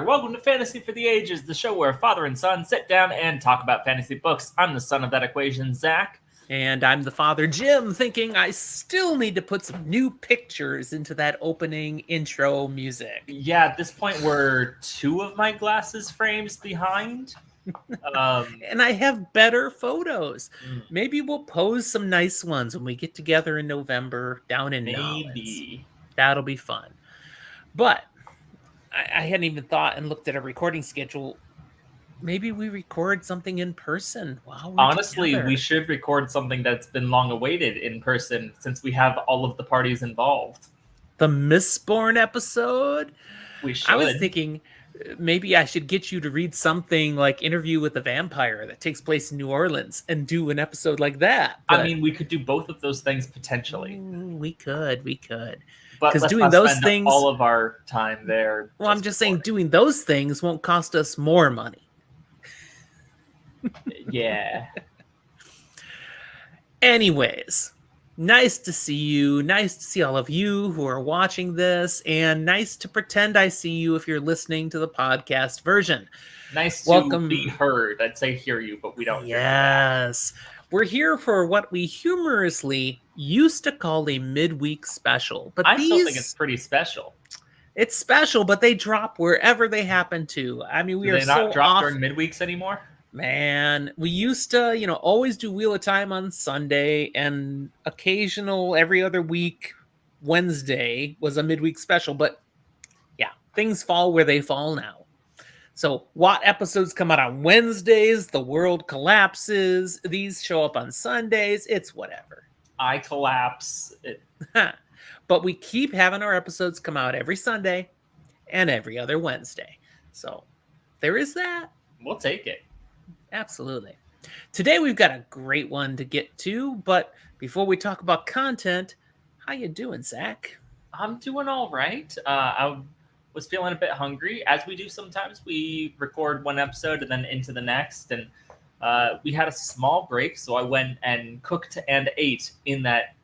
Welcome to Fantasy for the Ages, the show where father and son sit down and talk about fantasy books. I'm the son of that equation, Zach. And I'm the father, Jim, thinking I still need to put some new pictures into that opening intro music. Yeah, at this point, we're 2 of my glasses frames behind. And I have better photos. Maybe we'll pose some nice ones when we get together in November down in Nolens. That'll be fun. But I hadn't even thought and looked at a recording schedule. Maybe we record something in person. Wow. Honestly, we should record something that's been long awaited in person since we have all of the parties involved. The Mistborn episode? We should. I was thinking maybe I should get you to read something like Interview with the Vampire that takes place in New Orleans and do an episode like that. But I mean, we could do both of those things potentially. We could. But because doing those things, all of our time there. Well, I'm just saying doing those things won't cost us more money. Yeah. Anyways, nice to see you. Nice to see all of you who are watching this, and nice to pretend I see you if you're listening to the podcast version. Nice to be heard. I'd say hear you, but we don't. Yes. We're here for what we humorously used to call a midweek special. But I still think it's pretty special. It's special, but they drop wherever they happen to. I mean, Do they not drop during midweeks anymore? Man, we used to, always do Wheel of Time on Sunday, and occasional every other week Wednesday was a midweek special. But yeah, things fall where they fall now. So what episodes come out on Wednesdays? The world collapses. These show up on Sundays. It's whatever. I collapse. But we keep having our episodes come out every Sunday and every other Wednesday. So there is that. We'll take it. Absolutely. Today we've got a great one to get to. But before we talk about content, how you doing, Zach? I'm doing all right. I was feeling a bit hungry, as we do sometimes. We record one episode and then into the next, and we had a small break, so I went and cooked and ate in that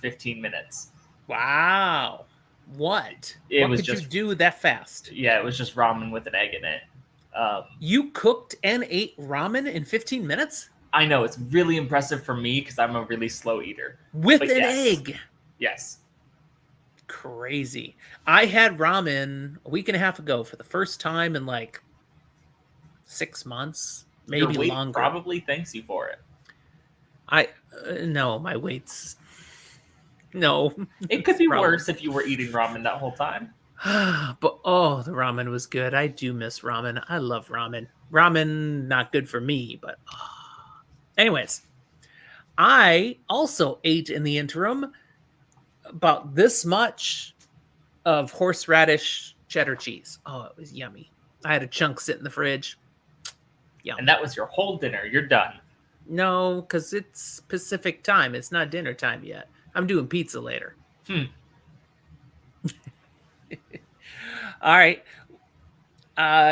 15 minutes. Wow. What could you do that fast? Yeah, it was just ramen with an egg in it. You cooked and ate ramen in 15 minutes? I know, it's really impressive for me because I'm a really slow eater. With an egg? Yes. Crazy. I had ramen a week and a half ago for the first time in 6 months, maybe Your weight longer. Probably thanks you for it. No, my weight's no. It could be worse if you were eating ramen that whole time. But the ramen was good. I do miss ramen. I love ramen. Ramen not good for me, but anyways, I also ate in the interim about this much of horseradish cheddar cheese. Oh, it was yummy. I had a chunk sit in the fridge. Yum. And that was your whole dinner. You're done. No, because it's Pacific time. It's not dinner time yet. I'm doing pizza later. All right.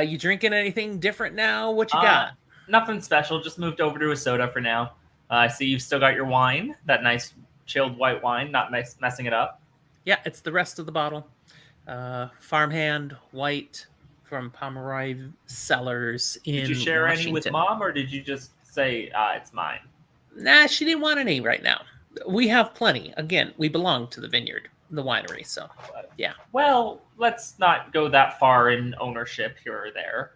You drinking anything different now? What you got? Nothing special. Just moved over to a soda for now. I see you've still got your wine. That nice chilled white wine, not messing it up. Yeah, it's the rest of the bottle. Farmhand white from Pomeroy Cellars in Washington. Did you share any with Mom, or did you just say, it's mine? Nah, she didn't want any right now. We have plenty. Again, we belong to the vineyard, the winery, so yeah. Well, let's not go that far in ownership here or there.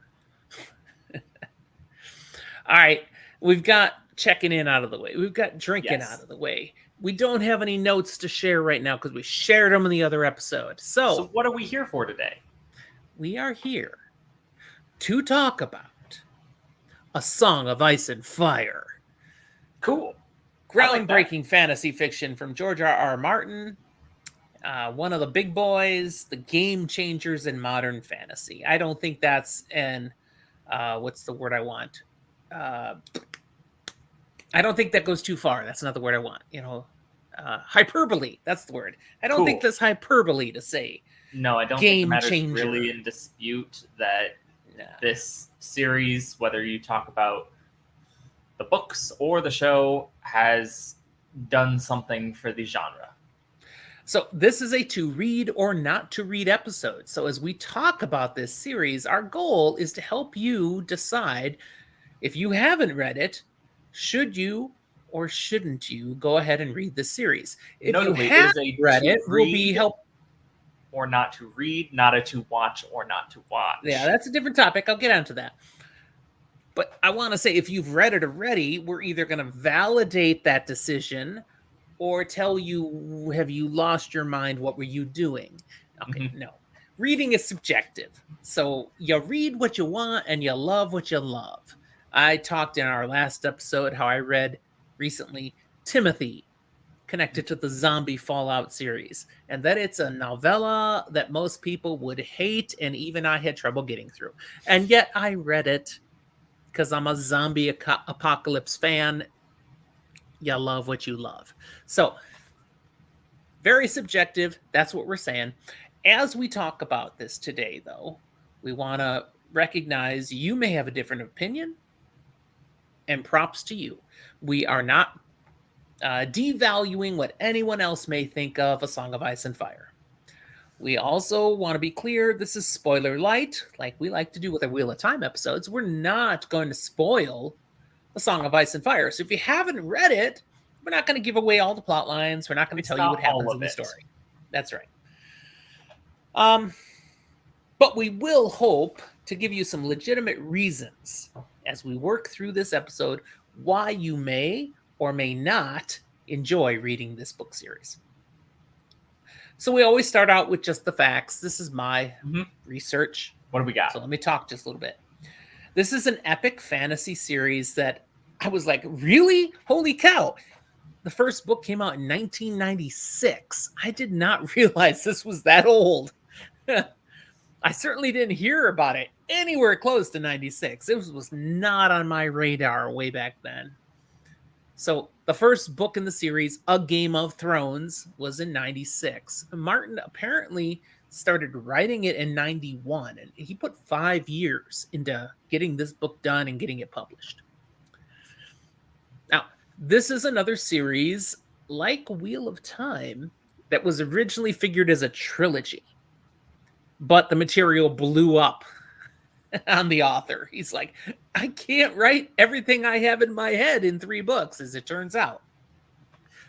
All right, we've got checking in out of the way. We've got drinking out of the way. We don't have any notes to share right now because we shared them in the other episode. So what are we here for today? We are here to talk about A Song of Ice and Fire. Cool. Groundbreaking fantasy fiction from George R.R. Martin. One of the big boys, the game changers in modern fantasy. I don't think that's what's the word I want? I don't think that goes too far. That's not the word I want. Hyperbole. That's the word. I don't think that's hyperbole to say. No, I don't think the matter's really in dispute that Nah. this series, whether you talk about the books or the show, has done something for the genre. So this is a to read or not to read episode. So as we talk about this series, our goal is to help you decide if you haven't read it, should you or shouldn't you go ahead and read the series? If you Notably, it have is a read to it, we'll be read help. or not to read, not a to watch or not to watch. Yeah, that's a different topic. I'll get onto that. But I want to say, if you've read it already, we're either going to validate that decision or tell you, have you lost your mind? What were you doing? Okay, no. Reading is subjective. So you read what you want and you love what you love. I talked in our last episode how I read recently Timothy, connected to the zombie Fallout series, and that it's a novella that most people would hate, and even I had trouble getting through. And yet I read it because I'm a zombie apocalypse fan. You love what you love. So, very subjective. That's what we're saying. As we talk about this today, though, we want to recognize you may have a different opinion, and props to you. We are not devaluing what anyone else may think of A Song of Ice and Fire. We also want to be clear, this is spoiler light, like we like to do with our Wheel of Time episodes. We're not going to spoil A Song of Ice and Fire. So if you haven't read it, we're not going to give away all the plot lines. We're not going to tell you what happens in the story. That's right. But we will hope to give you some legitimate reasons as we work through this episode why you may or may not enjoy reading this book series. So we always start out with just the facts. This is my research. What do we got? So let me talk just a little bit. This is an epic fantasy series that I was like, really? Holy cow. The first book came out in 1996. I did not realize this was that old. I certainly didn't hear about it anywhere close to 96. It was not on my radar way back then. So the first book in the series, A Game of Thrones, was in 96. Martin apparently started writing it in 91, and he put 5 years into getting this book done and getting it published. Now, this is another series, like Wheel of Time, that was originally figured as a trilogy, but the material blew up on the author. He's like, I can't write everything I have in my head in 3 books, as it turns out.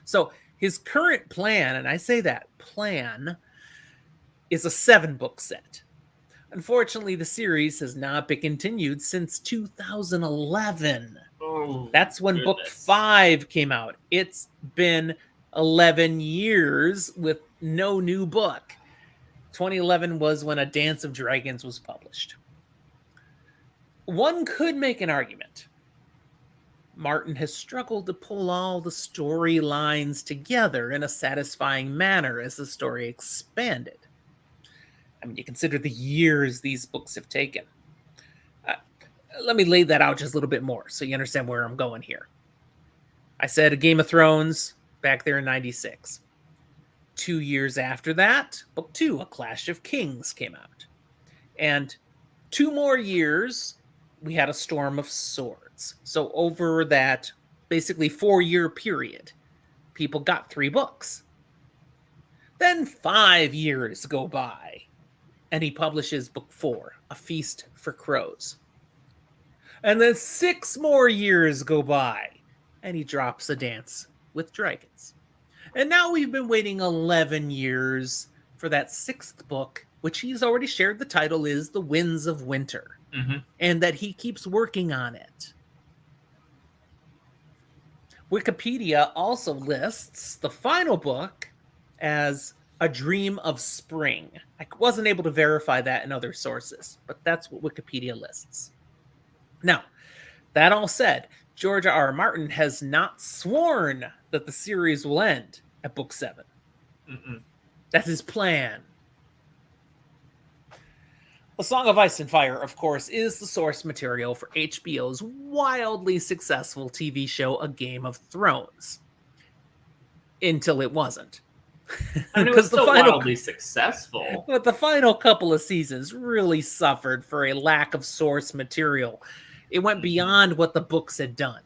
So his current plan, and I say that plan, is a 7-book set. Unfortunately, the series has not been continued since 2011. Oh, that's when book 5 came out. It's been 11 years with no new book. 2011 was when A Dance of Dragons was published. One could make an argument. Martin has struggled to pull all the storylines together in a satisfying manner as the story expanded. I mean, you consider the years these books have taken. Let me lay that out just a little bit more so you understand where I'm going here. I said A Game of Thrones back there in 96. 2 years after that, book 2, A Clash of Kings, came out. And 2 more years, we had A Storm of Swords. So over that basically 4-year period, people got 3 books. Then 5 years go by, and he publishes book 4, A Feast for Crows. And then 6 more years go by, and he drops A Dance with Dragons. And now we've been waiting 11 years for that 6th book, which he's already shared the title is The Winds of Winter, and that he keeps working on it. Wikipedia also lists the final book as A Dream of Spring. I wasn't able to verify that in other sources, but that's what Wikipedia lists. Now, that all said, George R. R. Martin has not sworn that the series will end at book 7. That's his plan. A Song of Ice and Fire, of course, is the source material for HBO's wildly successful TV show A Game of Thrones. Until it wasn't. I mean, it was because still wildly successful. but the final couple of seasons really suffered for a lack of source material. It went beyond what the books had done.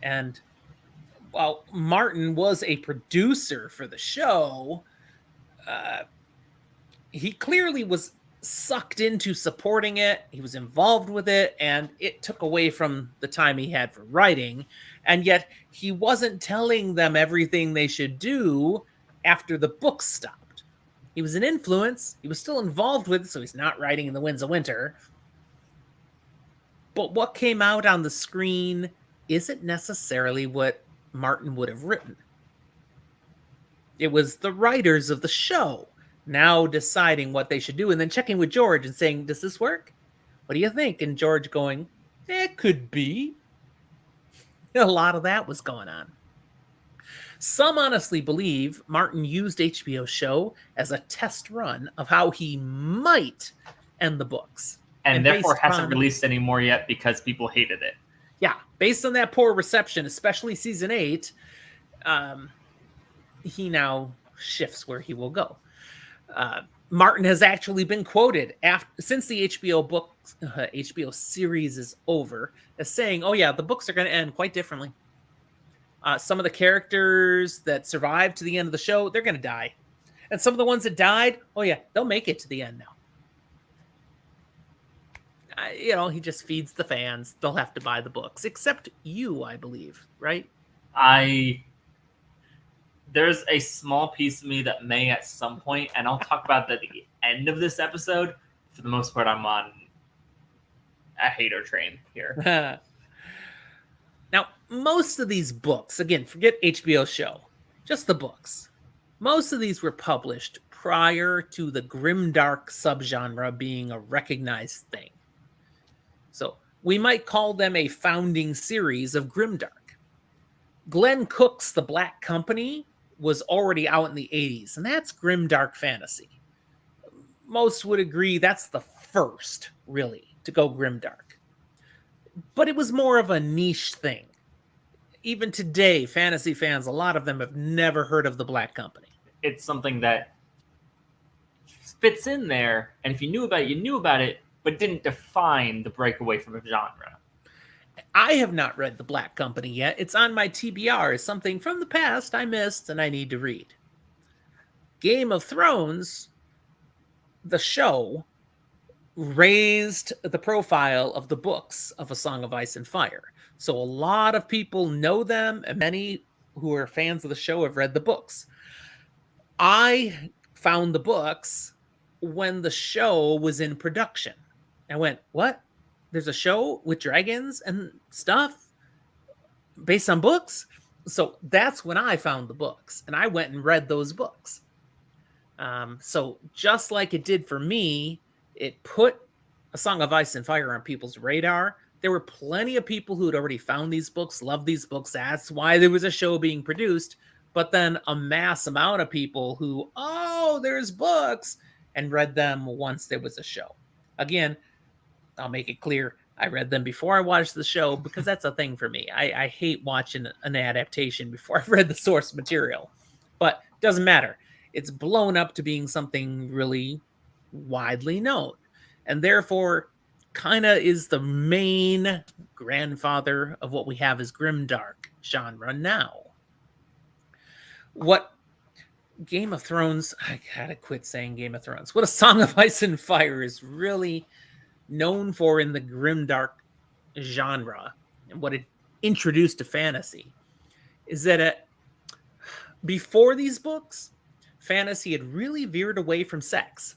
And while Martin was a producer for the show, he clearly was sucked into supporting it. He was involved with it, and it took away from the time he had for writing. And yet he wasn't telling them everything they should do after the book stopped. He was an influence. He was still involved with it, so he's not writing in the Winds of Winter. But what came out on the screen isn't necessarily what Martin would have written. It was the writers of the show now deciding what they should do and then checking with George and saying, does this work? What do you think? And George going, it could be. A lot of that was going on. Some honestly believe Martin used HBO's show as a test run of how he might end the books. And therefore hasn't released any more yet because people hated it. Yeah, based on that poor reception, especially season 8, he now shifts where he will go. Martin has actually been quoted since the HBO series is over as saying, oh yeah, the books are going to end quite differently. Some of the characters that survived to the end of the show, they're going to die. And some of the ones that died, oh yeah, they'll make it to the end now. He just feeds the fans. They'll have to buy the books, except you, I believe, right? There's a small piece of me that may at some point, and I'll talk about that at the end of this episode. For the most part, I'm on a hater train here. Now, most of these books, again, forget HBO show, just the books. Most of these were published prior to the grimdark subgenre being a recognized thing. So we might call them a founding series of grimdark. Glenn Cook's The Black Company was already out in the 80s, and that's grimdark fantasy. Most would agree that's the first, really, to go grimdark. But it was more of a niche thing. Even today, fantasy fans, a lot of them have never heard of The Black Company. It's something that fits in there, and if you knew about it, you knew about it, but didn't define the breakaway from a genre. I have not read The Black Company yet. It's on my TBR as something from the past I missed and I need to read. Game of Thrones, the show, raised the profile of the books of A Song of Ice and Fire. So a lot of people know them, and many who are fans of the show have read the books. I found the books when the show was in production. I went, what? There's a show with dragons and stuff based on books? So that's when I found the books, and I went and read those books. So just like it did for me, it put A Song of Ice and Fire on people's radar. There were plenty of people who had already found these books, loved these books. That's why there was a show being produced. But then a mass amount of people who, oh, there's books, and read them once there was a show. Again, I'll make it clear, I read them before I watched the show because that's a thing for me. I hate watching an adaptation before I've read the source material. But it doesn't matter. It's blown up to being something really widely known. And therefore, kind of is the main grandfather of what we have as grimdark genre now. What Game of Thrones, I gotta quit saying Game of Thrones. What A Song of Ice and Fire is really known for in the grimdark genre and what it introduced to fantasy is that before these books, fantasy had really veered away from sex,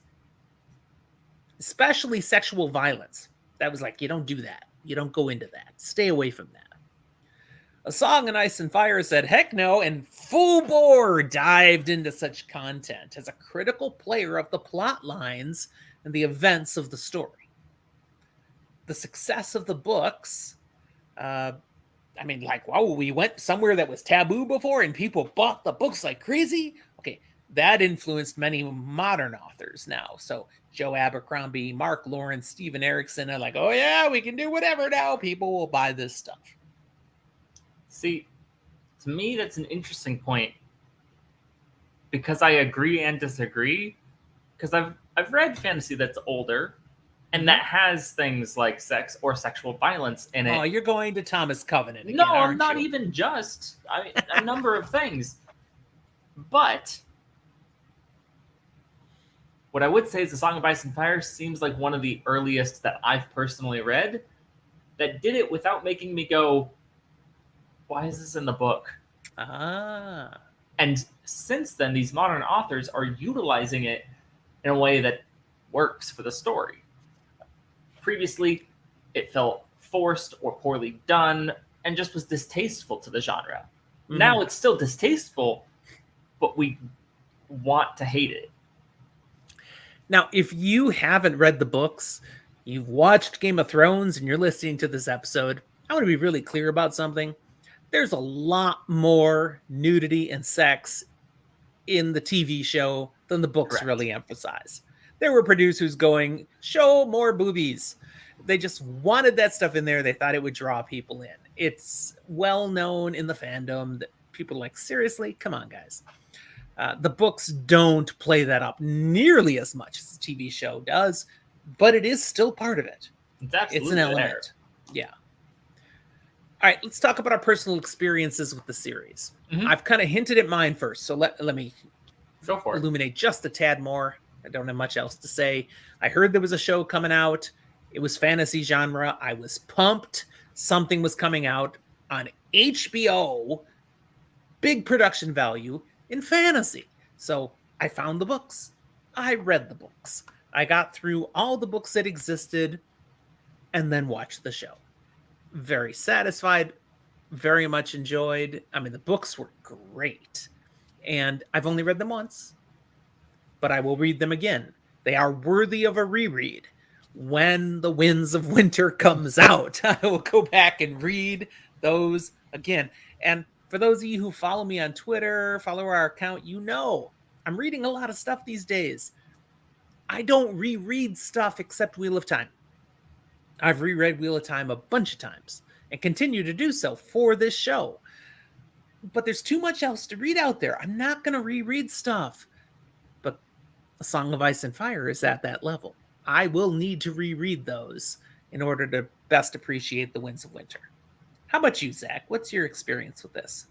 especially sexual violence. That was like, you don't do that. You don't go into that. Stay away from that. A Song of Ice and Fire said, heck no, and full bore dived into such content as a critical player of the plot lines and the events of the story. The success of the books, wow, we went somewhere that was taboo before and people bought the books like crazy. Okay, that influenced many modern authors now. So Joe Abercrombie, Mark Lawrence, Stephen Erickson are like, oh yeah, we can do whatever now. People will buy this stuff. See, to me, that's an interesting point because I agree and disagree. Because I've read fantasy that's older, and that has things like sex or sexual violence in it. Oh, you're going to Thomas Covenant again, No, aren't not you? even just. I mean, a number of things. But what I would say is The Song of Ice and Fire seems like one of the earliest that I've personally read that did it without making me go, why is this in the book? Ah. And since then, these modern authors are utilizing it in a way that works for the story. Previously, it felt forced or poorly done and just was distasteful to the genre. Mhm. Now it's still distasteful, but we want to hate it. Now, if you haven't read the books, you've watched Game of Thrones, and you're listening to this episode, I want to be really clear about something. There's a lot more nudity and sex in the TV show than the books Correct. really emphasize. There were producers going, show more boobies. They just wanted that stuff in there. They thought it would draw people in. It's well known in the fandom that people are like, seriously? Come on, guys. The books don't play that up nearly as much as the TV show does, but it is still part of it. It's absolutely It's an element. there. Yeah. All right, let's talk about our personal experiences with the series. Mhm. I've kind of hinted at mine first, so let me Go for it. illuminate just a tad more. I don't have much else to say. I heard there was a show coming out. It was fantasy genre. I was pumped. Something was coming out on HBO. Big production value in fantasy. So I found the books. I read the books. I got through all the books that existed and then watched the show. Very satisfied, very much enjoyed. I mean, the books were great. And I've only read them once, but I will read them again. They are worthy of a reread. When The Winds of Winter comes out, I will go back and read those again. And for those of you who follow me on Twitter, follow our account, you know I'm reading a lot of stuff these days. I don't reread stuff except Wheel of Time. I've reread Wheel of Time a bunch of times and continue to do so for this show. But there's too much else to read out there. I'm not going to reread stuff. But A Song of Ice and Fire is at that level. I will need to reread those in order to best appreciate The Winds of Winter. How about you, Zach? What's your experience with this?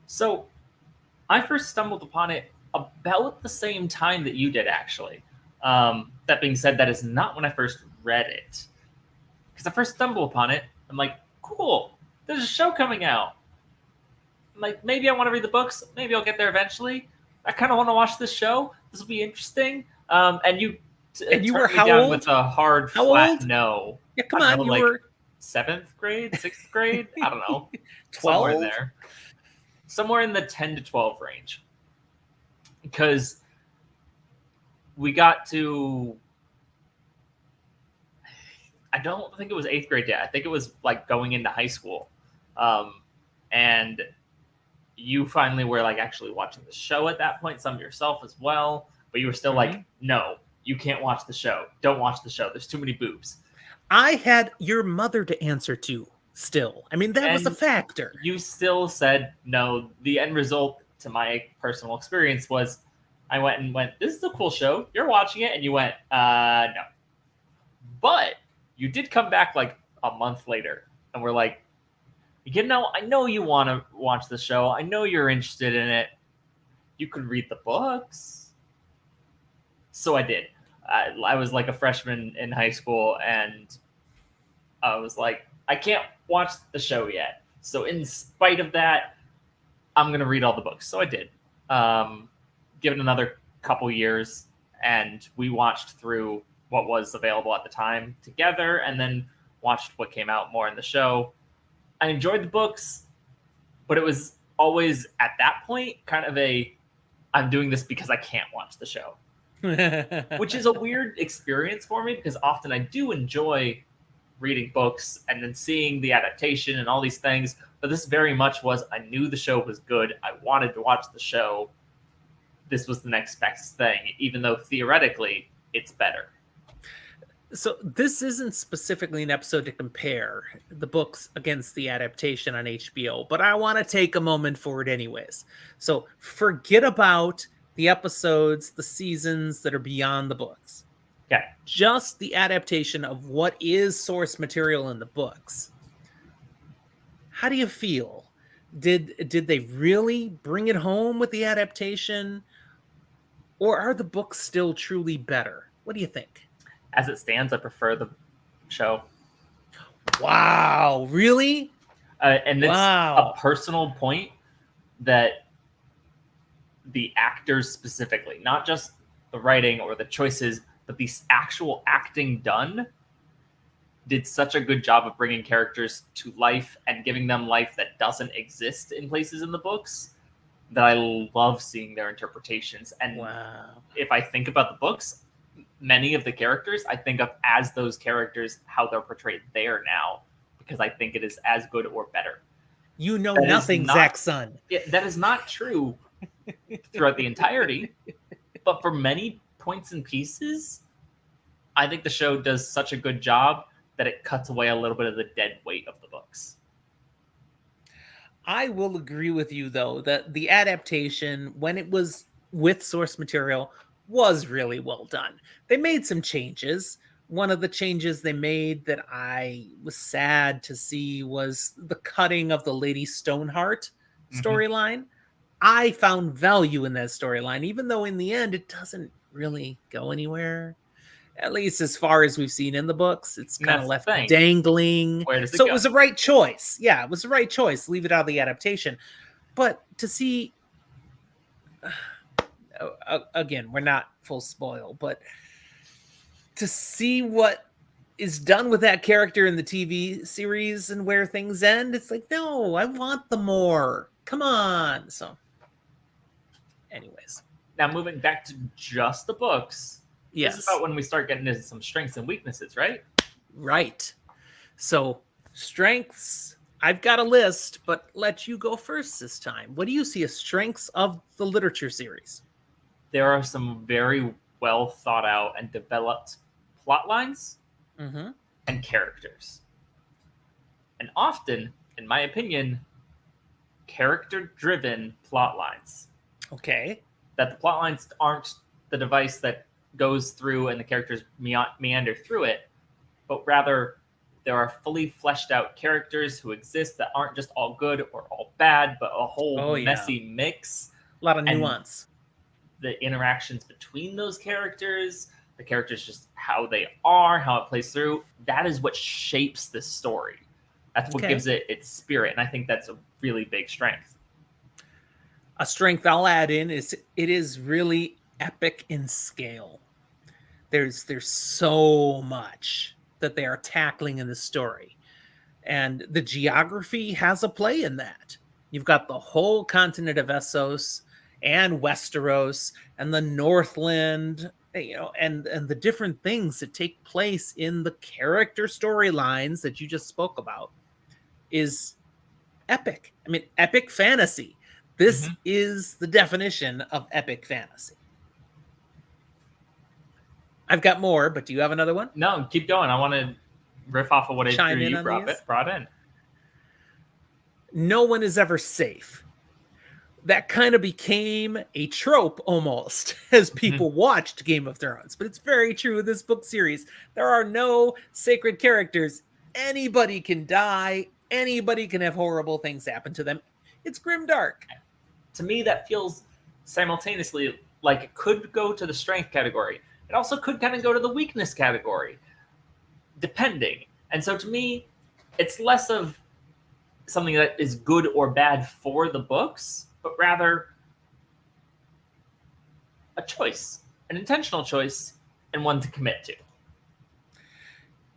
So, I first stumbled upon it about the same time that you did, actually. That being said, that is not when I first read it. Because I first stumbled upon it, I'm like, cool, there's a show coming out. I'm like, maybe I want to read the books. Maybe I'll get there eventually. I kind of want to watch this show. This will be interesting. And you were how down old? with a hard, How flat old? no. Yeah, come on, you like were 7th grade, 6th grade? I don't know. 12? Somewhere in there. Somewhere in the 10 to 12 range. Because we got to, I don't think it was 8th grade yet. I think it was like going into high school. And you finally were like actually watching the show at that point, some yourself as well. But you were still like, no, you can't watch the show. Don't watch the show. There's too many boobs. I had your mother to answer to still. I mean, that was a factor. You still said no. The end result, to my personal experience, was I went, this is a cool show. You're watching it. And you went, no. But you did come back like a month later. And we're like, you know, I know you want to watch the show. I know you're interested in it. You could read the books. So I did. I was like a freshman in high school, and I was like, I can't watch the show yet. So in spite of that, I'm going to read all the books. So I did. Give it another couple years, and we watched through what was available at the time together, and then watched what came out more in the show. I enjoyed the books, but it was always at that point kind of I'm doing this because I can't watch the show. Which is a weird experience for me, because often I do enjoy reading books and then seeing the adaptation and all these things. But this very much was, I knew the show was good. I wanted to watch the show. This was the next best thing, even though theoretically it's better. So this isn't specifically an episode to compare the books against the adaptation on HBO, but I want to take a moment for it anyways. So forget about the episodes, the seasons that are beyond the books. Yeah. Just the adaptation of what is source material in the books. How do you feel? Did they really bring it home with the adaptation? Or are the books still truly better? What do you think? As it stands, I prefer the show. Wow, really? And it's a Wow. personal point that the actors specifically, not just the writing or the choices, but the actual acting done, did such a good job of bringing characters to life and giving them life that doesn't exist in places in the books, that I love seeing their interpretations. And Wow. if I think about the books, many of the characters I think of as those characters, how they're portrayed there now, because I think it is as good or better. You know That is nothing, not- Zach Son. That is not true throughout the entirety, but for many points and pieces, I think the show does such a good job that it cuts away a little bit of the dead weight of the books. I will agree with you, though, that the adaptation, when it was with source material, was really well done. They made some changes. One of the changes they made that I was sad to see was the cutting of the Lady Stoneheart storyline. I found value in that storyline, even though in the end it doesn't really go anywhere. At least as far as we've seen in the books, it's kind of left dangling. Where does it So go? it was the right choice. Yeah, it was the right choice. Leave it out of the adaptation. But to see, again, we're not full spoil, but to see what is done with that character in the TV series and where things end, it's like, no, I want the more. Come on. So, anyways. Now, moving back to just the books, Yes. this is about when we start getting into some strengths and weaknesses, right? Right. So, strengths, I've got a list, but let you go first this time. What do you see as strengths of the literature series? There are some very well thought out and developed plot lines and characters. And often, in my opinion, character-driven plot lines. Okay. That the plot lines aren't the device that goes through and the characters meander through it, but rather there are fully fleshed out characters who exist that aren't just all good or all bad, but a whole messy mix. A lot of nuance. The interactions between those characters, the characters just how they are, how it plays through, that is what shapes this story. That's what gives it its spirit, and I think that's a really big strength. A strength I'll add in is it is really epic in scale. There's so much that they are tackling in the story, and the geography has a play in that. You've got the whole continent of Essos and Westeros and the Northland, and the different things that take place in the character storylines that you just spoke about is epic. I mean, epic fantasy. This is the definition of epic fantasy. I've got more, but do you have another one? No, keep going. I want to riff off of what you brought in. No one is ever safe. That kind of became a trope almost as people watched Game of Thrones, but it's very true in this book series. There are no sacred characters. Anybody can die. Anybody can have horrible things happen to them. It's grimdark. To me, that feels simultaneously like it could go to the strength category. It also could kind of go to the weakness category, depending. And so to me, it's less of something that is good or bad for the books, but rather a choice, an intentional choice, and one to commit to.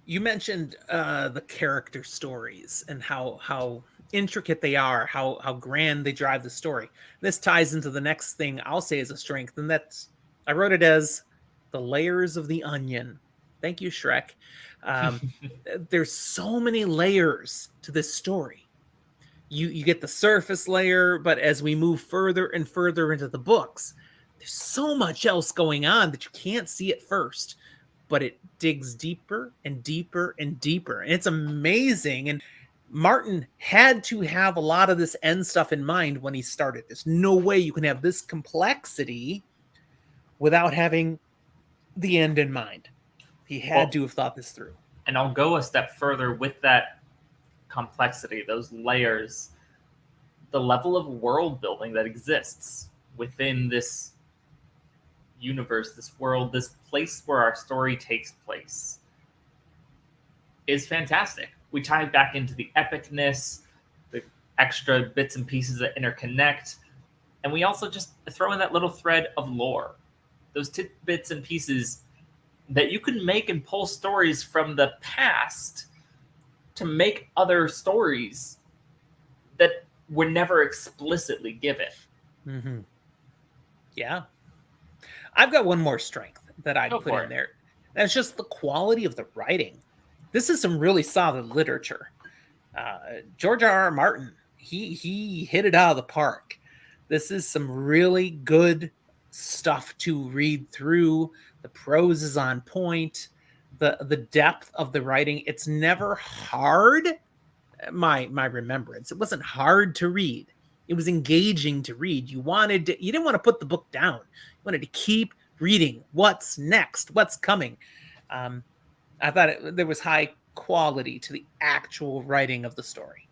You mentioned the character stories and how intricate they are, how grand they drive the story. This ties into the next thing I'll say is a strength, and that's, I wrote it as the layers of the onion. Thank you, Shrek. There's so many layers to this story. You get the surface layer, but as we move further and further into the books, there's so much else going on that you can't see at first, but it digs deeper and deeper and deeper. And it's amazing. And Martin had to have a lot of this end stuff in mind when he started. There's no way you can have this complexity without having the end in mind. He had to have thought this through. And I'll go a step further with that complexity, those layers, the level of world building that exists within this universe, this world, this place where our story takes place is fantastic. We tie back into the epicness, the extra bits and pieces that interconnect, and we also just throw in that little thread of lore, those tidbits and pieces that you can make and pull stories from the past to make other stories that were never explicitly given. Mm-hmm. Yeah. I've got one more strength that I'd put in there. That's just the quality of the writing. This is some really solid literature. George R.R. Martin, he hit it out of the park. This is some really good stuff to read through. The prose is on point. The depth of the writing, it's never hard. My remembrance, it wasn't hard to read. It was engaging to read. You didn't want to put the book down. You wanted to keep reading. What's next? What's coming? I thought there was high quality to the actual writing of the story.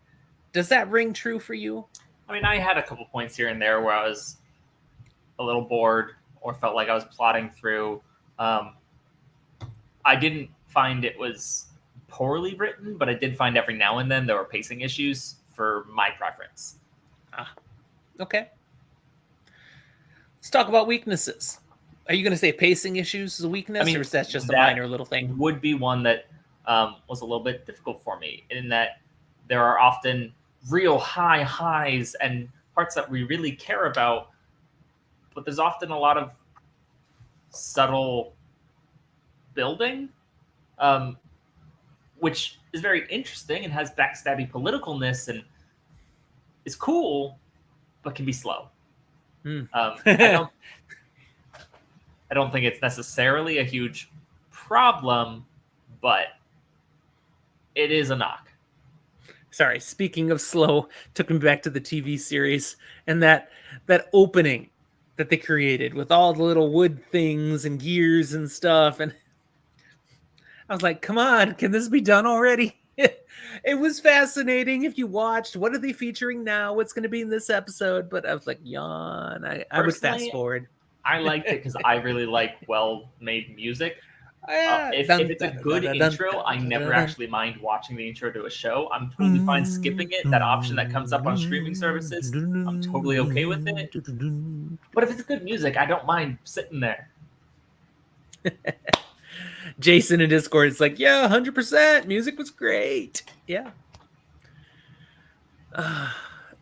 Does that ring true for you? I mean, I had a couple points here and there where I was a little bored or felt like I was plodding through. I didn't find it was poorly written, but I did find every now and then there were pacing issues for my preference. Okay. Let's talk about weaknesses. Are you going to say pacing issues is a weakness, or is that just a minor little thing? Would be one that was a little bit difficult for me, in that there are often real high highs and parts that we really care about, but there's often a lot of subtle building, which is very interesting and has backstabby politicalness and is cool, but can be slow. I don't think it's necessarily a huge problem, but it is a knock. Sorry, speaking of slow, took me back to the TV series and that opening that they created with all the little wood things and gears and stuff. And I was like, come on, can this be done already? It was fascinating. If you watched, what are they featuring now? What's going to be in this episode? But I was like, yawn. I would fast forward. I liked it because I really like well-made music. If it's a good intro, I never actually mind watching the intro to a show. I'm totally fine skipping it. That option that comes up on streaming services, I'm totally okay with it. But if it's good music, I don't mind sitting there. Jason in Discord is like, yeah, 100%. Music was great. Yeah.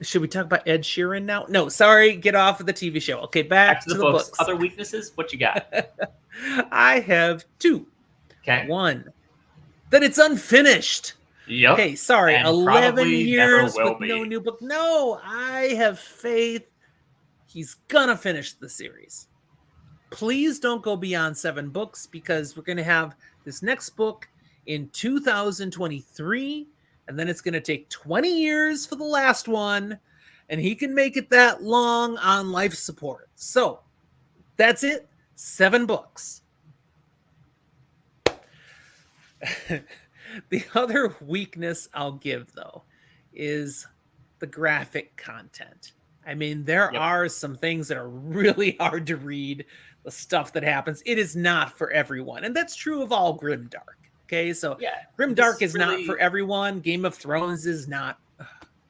Should we talk about Ed Sheeran now? No, sorry. Get off of the TV show. Okay, back to the books. Other weaknesses? What you got? I have two. Okay. One, that it's unfinished. Yep. Okay, sorry. 11 years with no new book. No, I have faith he's going to finish the series. Please don't go beyond 7 books, because we're going to have this next book in 2023, and then it's going to take 20 years for the last one, and he can make it that long on life support. So that's it. 7 books. The other weakness I'll give, though, is the graphic content. I mean, there are some things that are really hard to read, the stuff that happens. It is not for everyone. And that's true of all grimdark. Okay, so grimdark is really not for everyone. Game of Thrones is not. I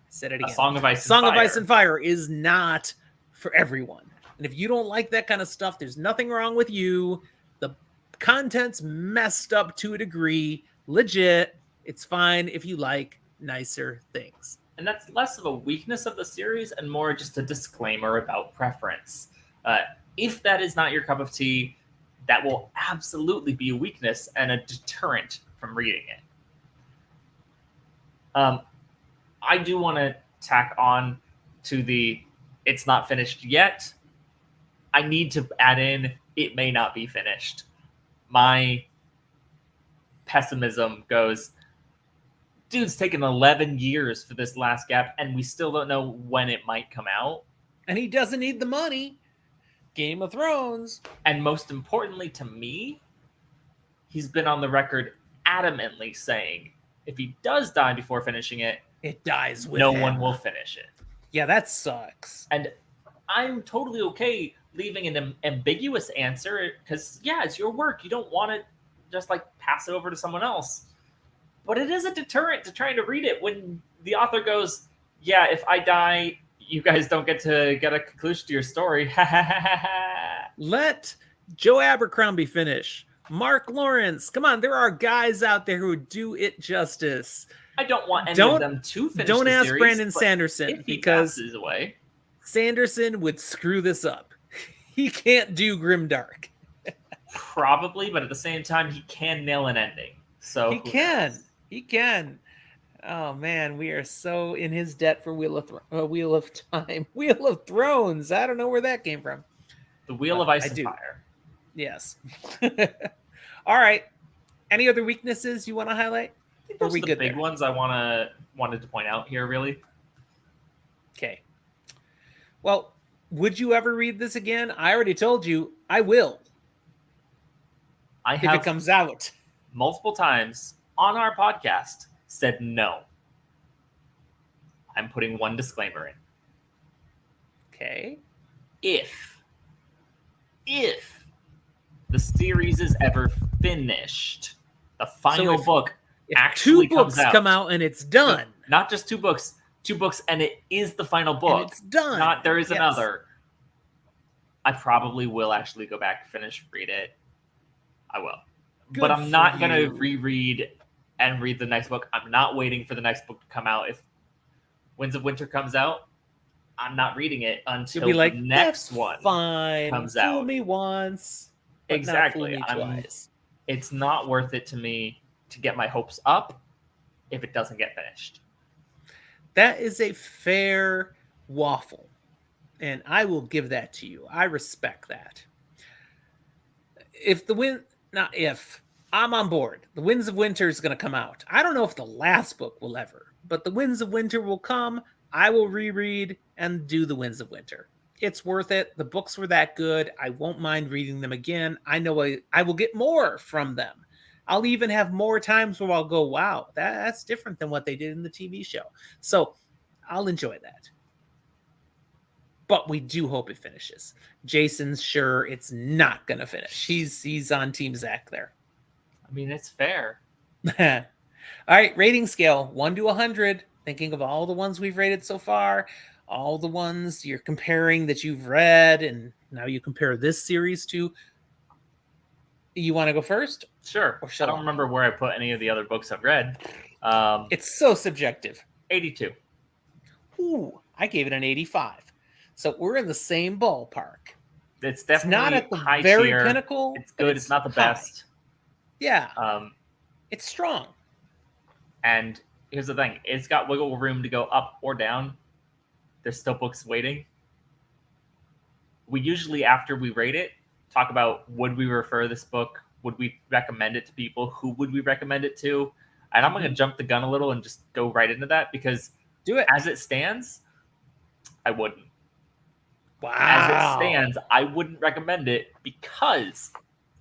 said it again. Song of Ice and Fire is not for everyone. And if you don't like that kind of stuff, there's nothing wrong with you. The content's messed up to a degree. Legit. It's fine if you like nicer things. And that's less of a weakness of the series and more just a disclaimer about preference. If that is not your cup of tea, that will absolutely be a weakness and a deterrent from reading it. I do want to tack on to the it's not finished yet. I need to add in it may not be finished. My pessimism goes, dude's taken 11 years for this last gap, and we still don't know when it might come out. And he doesn't need the money. Game of Thrones. And most importantly to me, he's been on the record adamantly saying if he does die before finishing it, It dies with no him. one will finish it. Yeah, that sucks. And I'm totally okay leaving an ambiguous answer because, yeah, it's your work. You don't want to just like pass it over to someone else. But it is a deterrent to trying to read it when the author goes, yeah, if I die, you guys don't get to get a conclusion to your story. Let Joe Abercrombie finish. Mark Lawrence. Come on, there are guys out there who do it justice. I don't want any of them to finish Don't the ask series, Brandon but Sanderson if he because passes away, Sanderson would screw this up. He can't do Grimdark. probably, but at the same time, he can nail an ending. So He can. He can. Oh man, we are so in his debt for Wheel of Time, Wheel of Thrones. I don't know where that came from. The Wheel of Ice and Fire. Yes. All right. Any other weaknesses you want to highlight? I think those are we are the good big there? ones I wanted to point out here. Really. Okay. Well, would you ever read this again? I already told you I will. I if have it comes out multiple times on our podcast said no. I'm putting one disclaimer in. Okay. If the series is ever finished, the final book actually two books come out and it's done. Not just two books and it is the final book. And it's done. Not there is another. I probably will actually go back, read it. I will. Good but I'm not for going you. to reread and read the next book. I'm not waiting for the next book to come out. If Winds of Winter comes out, I'm not reading it until You'll be like, the next "That's one fine. comes Fool out. me once, but Exactly. not fool me twice." It's not worth it to me to get my hopes up if it doesn't get finished. That is a fair waffle, and I will give that to you. I respect that. If I'm on board, the Winds of Winter is going to come out. I don't know if the last book will ever, but the Winds of Winter will come. I will reread and do the Winds of Winter. It's worth it. The books were that good. I won't mind reading them again. I know I will get more from them. I'll even have more times where I'll go, wow, that's different than what they did in the TV show. So I'll enjoy that. But we do hope it finishes. Jason's sure it's not going to finish. He's on Team Zach there. I mean, it's fair. All right, rating scale 1 to 100. Thinking of all the ones we've rated so far, all the ones you're comparing that you've read, and now you compare this series to. You want to go first? Sure. Or I don't remember where I put any of the other books I've read. It's so subjective. 82. Ooh, I gave it an 85. So we're in the same ballpark. It's definitely not at the high very tier. pinnacle. It's good. It's not the high. best. Yeah. It's strong. And here's the thing. It's got wiggle room to go up or down. There's still books waiting. We usually, after we rate it, talk about would we refer this book? Would we recommend it to people? Who would we recommend it to? And I'm going to jump the gun a little and just go right into that because do it. As it stands, I wouldn't. Wow. As it stands, I wouldn't recommend it because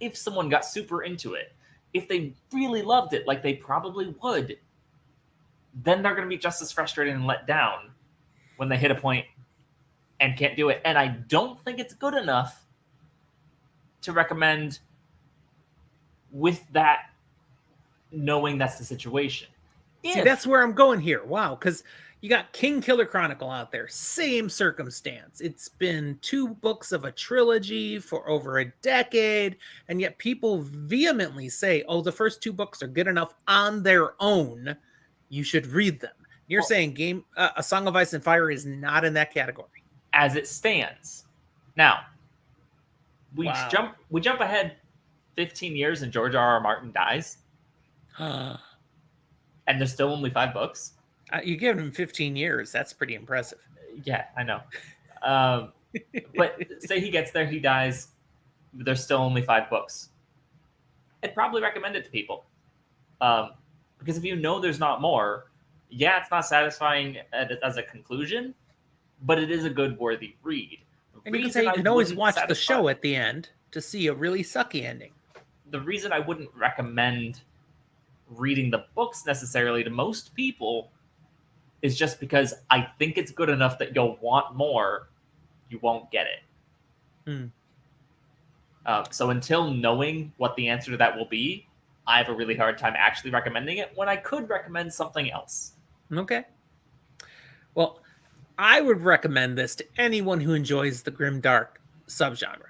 if someone got super into it, if they really loved it like they probably would, then they're going to be just as frustrated and let down when they hit a point and can't do it. And I don't think it's good enough to recommend with that, knowing that's the situation. See, that's where I'm going here. Wow, because you got King Killer Chronicle out there. Same circumstance. It's been 2 books of a trilogy for over a decade, and yet people vehemently say, oh, the first 2 books are good enough on their own. You should read them. You're saying A Song of Ice and Fire is not in that category. As it stands. Now, we jump ahead 15 years and George R.R. Martin dies. And there's still only 5 books. You give him 15 years. That's pretty impressive. Yeah, I know. But say he gets there, he dies. There's still only 5 books. I'd probably recommend it to people. Because if you know there's not more, yeah, it's not satisfying as a conclusion, but it is a good, worthy read. And you can say you can always watch the show at the end to see a really sucky ending. The reason I wouldn't recommend reading the books necessarily to most people is just because I think it's good enough that you'll want more, you won't get it. So until knowing what the answer to that will be, I have a really hard time actually recommending it when I could recommend something else. Okay. Well, I would recommend this to anyone who enjoys the grimdark subgenre.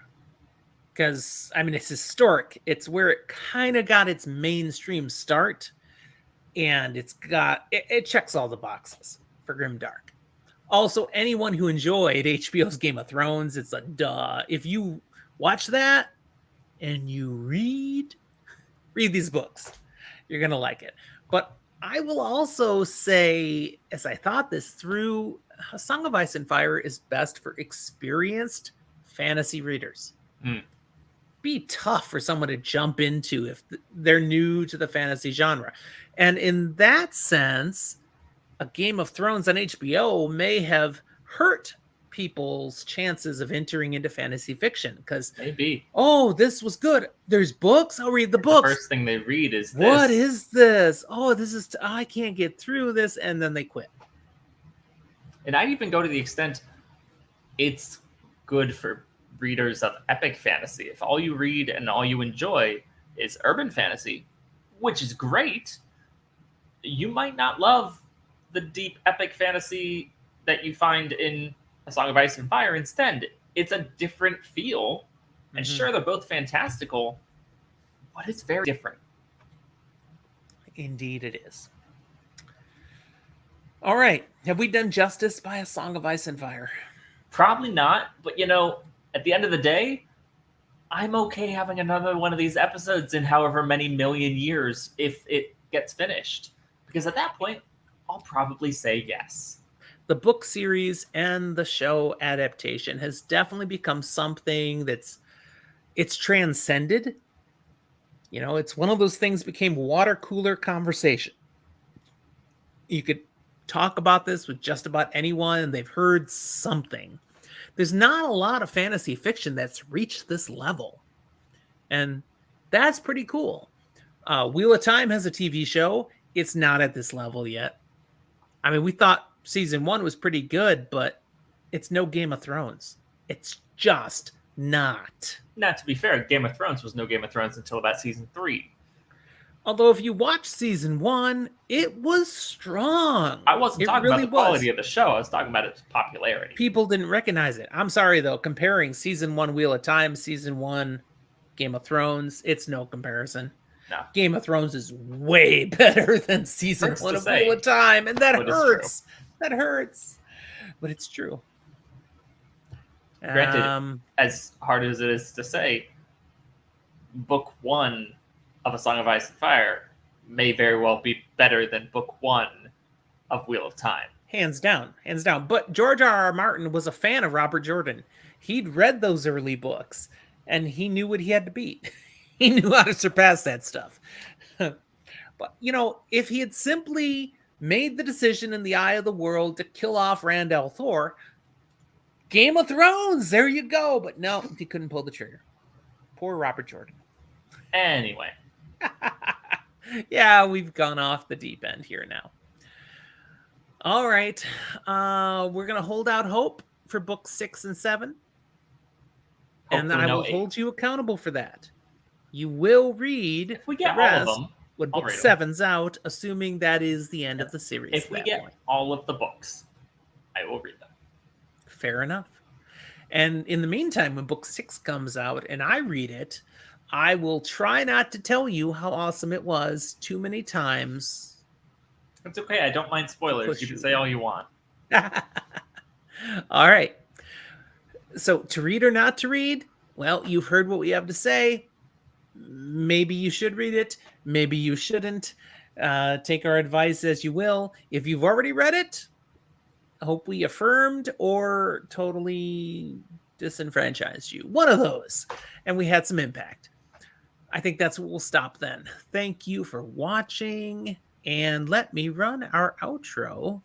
Because, I mean, it's historic. It's where it kind of got its mainstream start. And it checks all the boxes for grimdark. Also, anyone who enjoyed HBO's Game of Thrones, it's a duh. If you watch that and you read these books, you're going to like it. But I will also say, as I thought this through, A Song of Ice and Fire is best for experienced fantasy readers. Be tough for someone to jump into if they're new to the fantasy genre. And in that sense, a Game of Thrones on HBO may have hurt people's chances of entering into fantasy fiction because maybe, oh, this was good. There's books. I'll read the books. The first thing they read is this. What is this? Oh, this is I can't get through this, and then they quit. And I'd even go to the extent it's good for readers of epic fantasy. If all you read and all you enjoy is urban fantasy, which is great, you might not love the deep epic fantasy that you find in A Song of Ice and Fire. Instead, it's a different feel. And sure, they're both fantastical, but it's very different. Indeed it is. All right. Have we done justice by A Song of Ice and Fire? Probably not. But, at the end of the day, I'm okay having another one of these episodes in however many million years if it gets finished. Because at that point, I'll probably say yes. The book series and the show adaptation has definitely become something it's transcended. It's one of those things became water cooler conversation. You could talk about this with just about anyone and they've heard something. There's not a lot of fantasy fiction that's reached this level. And that's pretty cool. Wheel of Time has a TV show. It's not at this level yet. I mean, we thought season 1 was pretty good, but it's no Game of Thrones. It's just not. Now, to be fair, Game of Thrones was no Game of Thrones until about season 3. Although if you watch season 1, it was strong. I wasn't talking about the quality of the show. I was talking about its popularity. People didn't recognize it. I'm sorry, though. Comparing season 1 Wheel of Time, season 1 Game of Thrones, it's no comparison. No. Game of Thrones is way better than season 1 of Wheel of Time, and that hurts. That hurts. But it's true. Granted, as hard as it is to say, book 1 of A Song of Ice and Fire may very well be better than book 1 of Wheel of Time. Hands down. But George R.R. Martin was a fan of Robert Jordan. He'd read those early books, and he knew what he had to beat. He knew how to surpass that stuff. But, if he had simply made the decision in the eye of the world to kill off Rand al'Thor, Game of Thrones, there you go. But no, he couldn't pull the trigger. Poor Robert Jordan. Anyway. Yeah, we've gone off the deep end here now. All right. We're going to hold out hope for books 6 and 7. And I will hold you accountable for that. You will read if we get all of them when book 7's out, assuming that is the end of the series. If we get all of the books, I will read them. Fair enough. And in the meantime, when book 6 comes out and I read it, I will try not to tell you how awesome it was too many times. It's okay. I don't mind spoilers. You can say all you want. All right. So to read or not to read, well, you've heard what we have to say. Maybe you should read it. Maybe you shouldn't. Take our advice as you will. If you've already read it, I hope we affirmed or totally disenfranchised you. One of those. And we had some impact. I think that's what we'll stop then. Thank you for watching. And let me run our outro.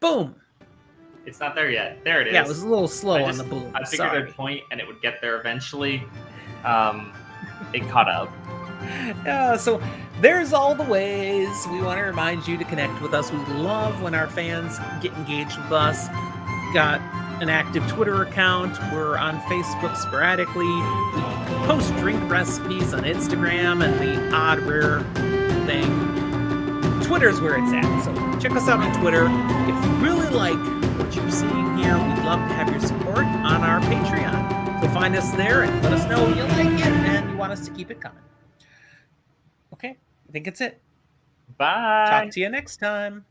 Boom. It's not there yet. There it is. Yeah, it was a little slow on the boom. I figured Sorry. I'd point and it would get there eventually. It caught up. Yeah, so there's all the ways. We want to remind you to connect with us. We love when our fans get engaged with us. We've got an active Twitter account. We're on Facebook sporadically. We post drink recipes on Instagram and the odd rare thing. Twitter's where it's at. So check us out on Twitter. If you really like what you're seeing here, we'd love to have your support on our Patreon. So find us there and let us know you like it and you want us to keep it coming. Okay, I think it's it. Bye. Talk to you next time.